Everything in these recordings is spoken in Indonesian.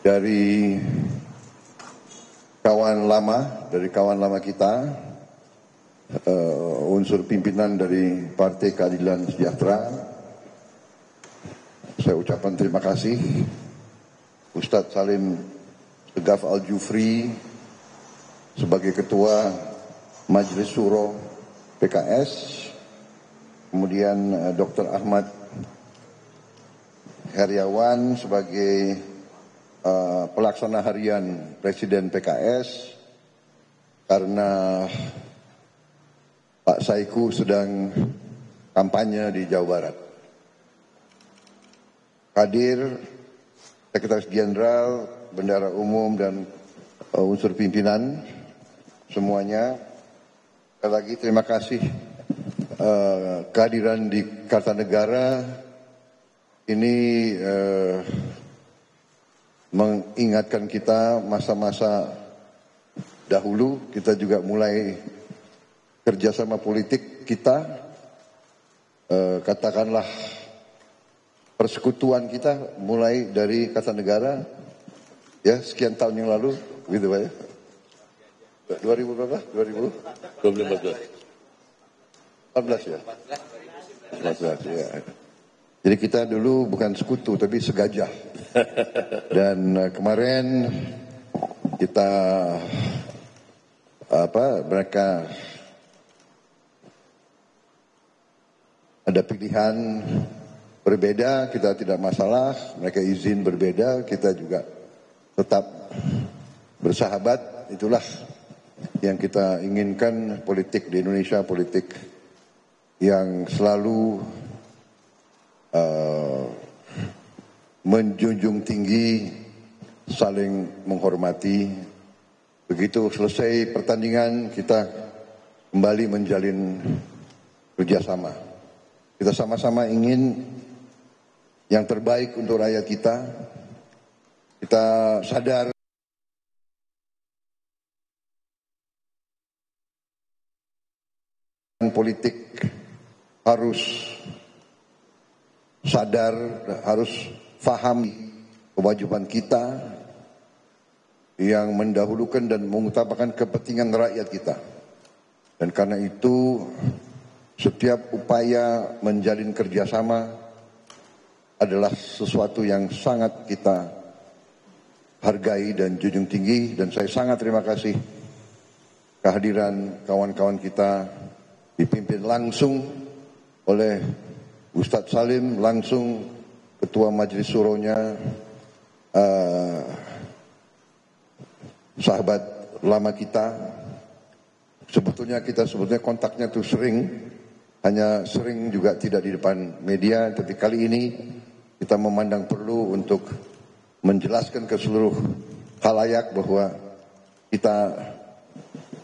dari kawan lama kita, unsur pimpinan dari Partai Keadilan Sejahtera. Saya ucapkan terima kasih Ustadz Salim Segaf Al-Jufri sebagai Ketua Majelis Syuro PKS, kemudian Dr. Ahmad Heriawan sebagai pelaksana harian Presiden PKS, karena Pak Saiku sedang kampanye di Jawa Barat. Hadir Sekretaris Jenderal, Bendahara Umum, dan unsur pimpinan semuanya. Sekali lagi terima kasih kehadiran di Kartanegara ini mengingatkan kita masa-masa dahulu. Kita juga mulai kerjasama politik kita, katakanlah persekutuan kita mulai dari Kartanegara ya sekian tahun yang lalu, gitu Pak ya. 2000 berapa? 14 ya? 14 ya. Jadi kita dulu bukan sekutu tapi segajah. Dan kemarin kita mereka ada pilihan berbeda, kita tidak masalah. Mereka izin berbeda, kita juga tetap bersahabat. Itulah yang kita inginkan, politik di Indonesia, politik yang selalu menjunjung tinggi, saling menghormati. Begitu selesai pertandingan, kita kembali menjalin kerjasama. Kita sama-sama ingin yang terbaik untuk rakyat kita. Kita sadar politik harus sadar, harus paham kewajiban kita yang mendahulukan dan mengutamakan kepentingan rakyat kita. Dan karena itu setiap upaya menjalin kerjasama adalah sesuatu yang sangat kita hargai dan junjung tinggi. Dan saya sangat terima kasih kehadiran kawan-kawan kita dipimpin langsung oleh Ustadz Salim, langsung Ketua Majelis Syuronya, sahabat lama kita. Sebetulnya kontaknya tuh sering, hanya sering juga tidak di depan media. Tapi kali ini kita memandang perlu untuk menjelaskan ke seluruh khalayak bahwa kita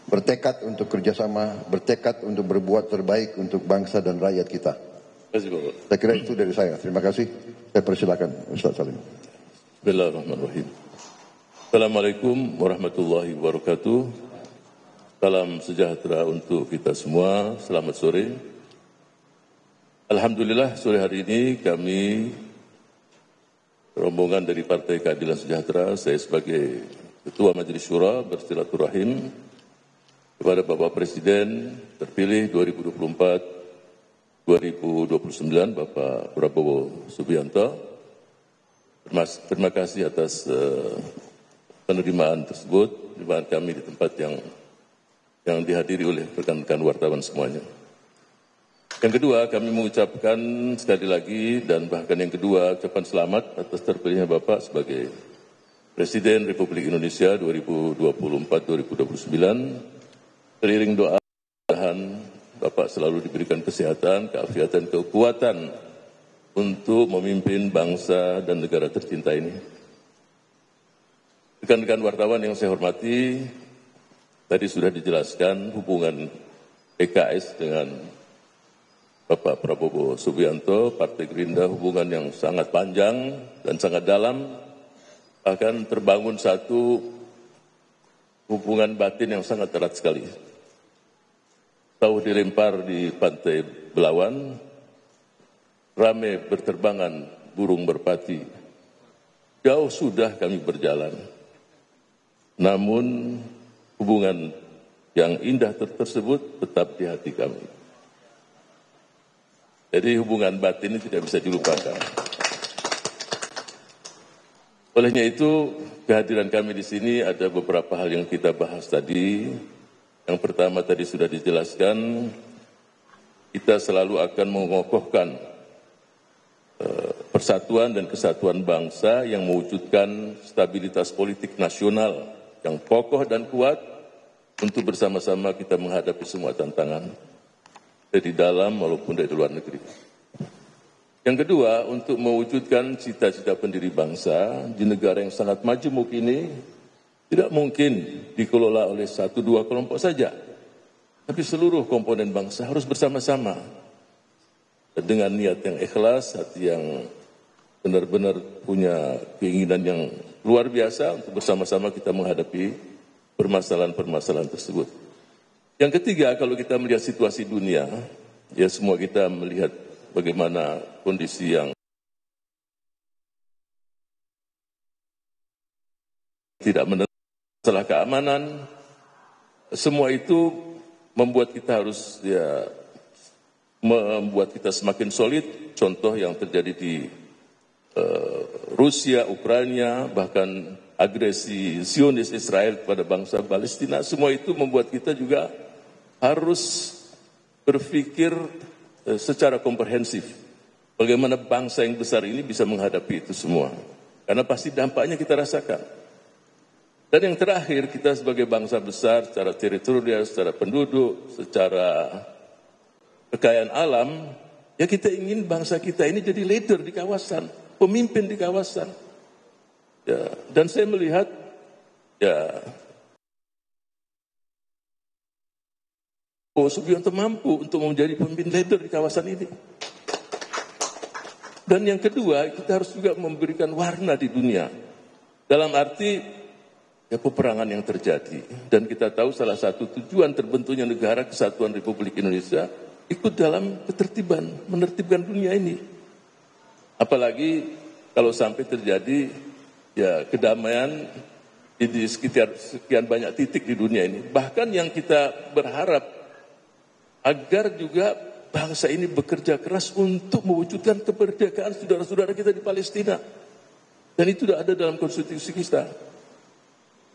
bertekad untuk kerjasama, bertekad untuk berbuat terbaik untuk bangsa dan rakyat kita. Saya kira itu dari saya. Terima kasih. Saya persilakan Ustaz Salim. Bismillahirrahmanirrahim. Assalamualaikum warahmatullahi wabarakatuh. Salam sejahtera untuk kita semua. Selamat sore. Alhamdulillah sore hari ini kami rombongan dari Partai Keadilan Sejahtera, saya sebagai Ketua Majelis Syura bersilaturahim kepada Bapak Presiden terpilih 2024-2029 Bapak Prabowo Subianto. Terima kasih atas penerimaan tersebut, penerimaan kami di tempat yang dihadiri oleh rekan-rekan wartawan semuanya. Yang kedua, kami mengucapkan sekali lagi dan bahkan yang kedua, ucapan selamat atas terpilihnya Bapak sebagai Presiden Republik Indonesia 2024-2029. Teriring doa, mudah-mudahan Bapak selalu diberikan kesehatan, keafiatan, kekuatan untuk memimpin bangsa dan negara tercinta ini. Rekan-rekan wartawan yang saya hormati, tadi sudah dijelaskan hubungan PKS dengan Bapak Prabowo Subianto, Partai Gerindra, hubungan yang sangat panjang dan sangat dalam, bahkan terbangun satu hubungan batin yang sangat erat sekali. Tahu dilempar di Pantai Belawan, rame berterbangan burung merpati. jauh sudah kami berjalan. Namun hubungan yang indah tersebut tetap di hati kami. Jadi hubungan batin ini tidak bisa dilupakan. Olehnya itu, kehadiran kami di sini ada beberapa hal yang kita bahas tadi. Yang pertama tadi sudah dijelaskan, kita selalu akan mengokohkan persatuan dan kesatuan bangsa yang mewujudkan stabilitas politik nasional yang kokoh dan kuat untuk bersama-sama kita menghadapi semua tantangan dari dalam maupun dari luar negeri. Yang kedua, untuk mewujudkan cita-cita pendiri bangsa di negara yang sangat majemuk ini, tidak mungkin dikelola oleh 1-2 kelompok saja, tapi seluruh komponen bangsa harus bersama-sama dengan niat yang ikhlas, hati yang benar-benar punya keinginan yang luar biasa untuk bersama-sama kita menghadapi permasalahan-permasalahan tersebut. Yang ketiga, kalau kita melihat situasi dunia, ya semua kita melihat bagaimana kondisi yang tidak masalah keamanan, semua itu membuat kita harus membuat kita semakin solid. Contoh yang terjadi di Rusia, Ukraina, bahkan agresi Zionis Israel kepada bangsa Palestina, semua itu membuat kita juga harus berpikir secara komprehensif bagaimana bangsa yang besar ini bisa menghadapi itu semua, karena pasti dampaknya kita rasakan. Dan yang terakhir, kita sebagai bangsa besar secara teritorial, secara penduduk, secara kekayaan alam, ya kita ingin bangsa kita ini jadi leader di kawasan, pemimpin di kawasan. Ya, dan saya melihat ya Subianto mampu untuk menjadi pemimpin leader di kawasan ini. Dan yang kedua, kita harus juga memberikan warna di dunia. Dalam arti ya peperangan yang terjadi. Dan kita tahu salah satu tujuan terbentuknya negara Kesatuan Republik Indonesia ikut dalam ketertiban, menertibkan dunia ini. Apalagi kalau sampai terjadi ya kedamaian di sekian banyak titik di dunia ini. Bahkan yang kita berharap agar juga bangsa ini bekerja keras untuk mewujudkan kemerdekaan saudara-saudara kita di Palestina. Dan itu sudah ada dalam konstitusi kita.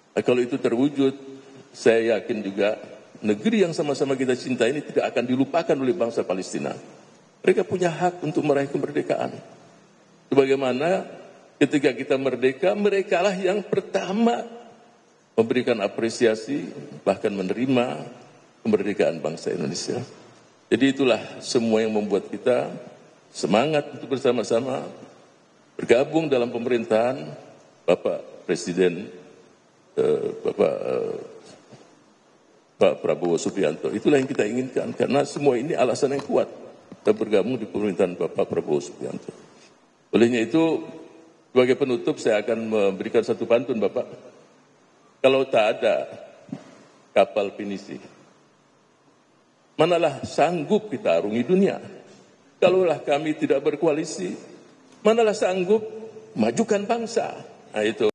Nah, kalau itu terwujud, saya yakin juga negeri yang sama-sama kita cinta ini tidak akan dilupakan oleh bangsa Palestina. Mereka punya hak untuk meraih kemerdekaan. Sebagaimana ketika kita merdeka, merekalah yang pertama memberikan apresiasi, bahkan menerima kemerdekaan bangsa Indonesia. Jadi itulah semua yang membuat kita semangat untuk bersama-sama bergabung dalam pemerintahan Bapak Presiden Pak Prabowo Subianto. Itulah yang kita inginkan, karena semua ini alasan yang kuat kita bergabung di pemerintahan Bapak Prabowo Subianto. Olehnya itu, sebagai penutup saya akan memberikan satu pantun, Bapak. Kalau tak ada kapal pinisi, manalah sanggup kita arungi dunia. Kalaulah kami tidak berkoalisi, manalah sanggup majukan bangsa. Nah itu.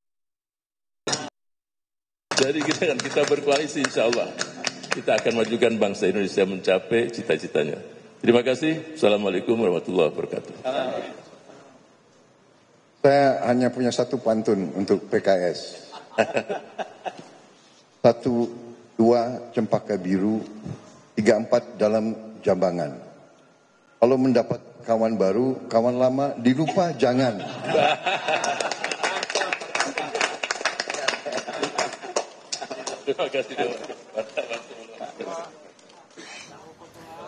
Jadi kita berkoalisi, insya Allah kita akan majukan bangsa Indonesia mencapai cita-citanya. Terima kasih. Assalamualaikum warahmatullahi wabarakatuh. Saya hanya punya satu pantun untuk PKS. 1, 2 cempaka biru, 3, 4 dalam jambangan. Kalau mendapat kawan baru, kawan lama dilupa jangan. Terima kasih.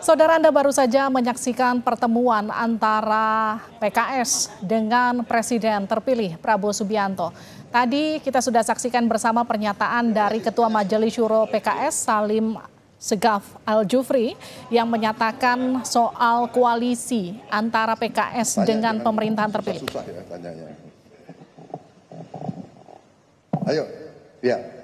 Saudara, Anda baru saja menyaksikan pertemuan antara PKS dengan Presiden terpilih Prabowo Subianto. Tadi kita sudah saksikan bersama pernyataan dari Ketua Majelis Syuro PKS Salim Segaf Al-Jufri yang menyatakan soal koalisi antara PKS dengan pemerintahan terpilih. Susah ya tanyanya. Ayo, ya.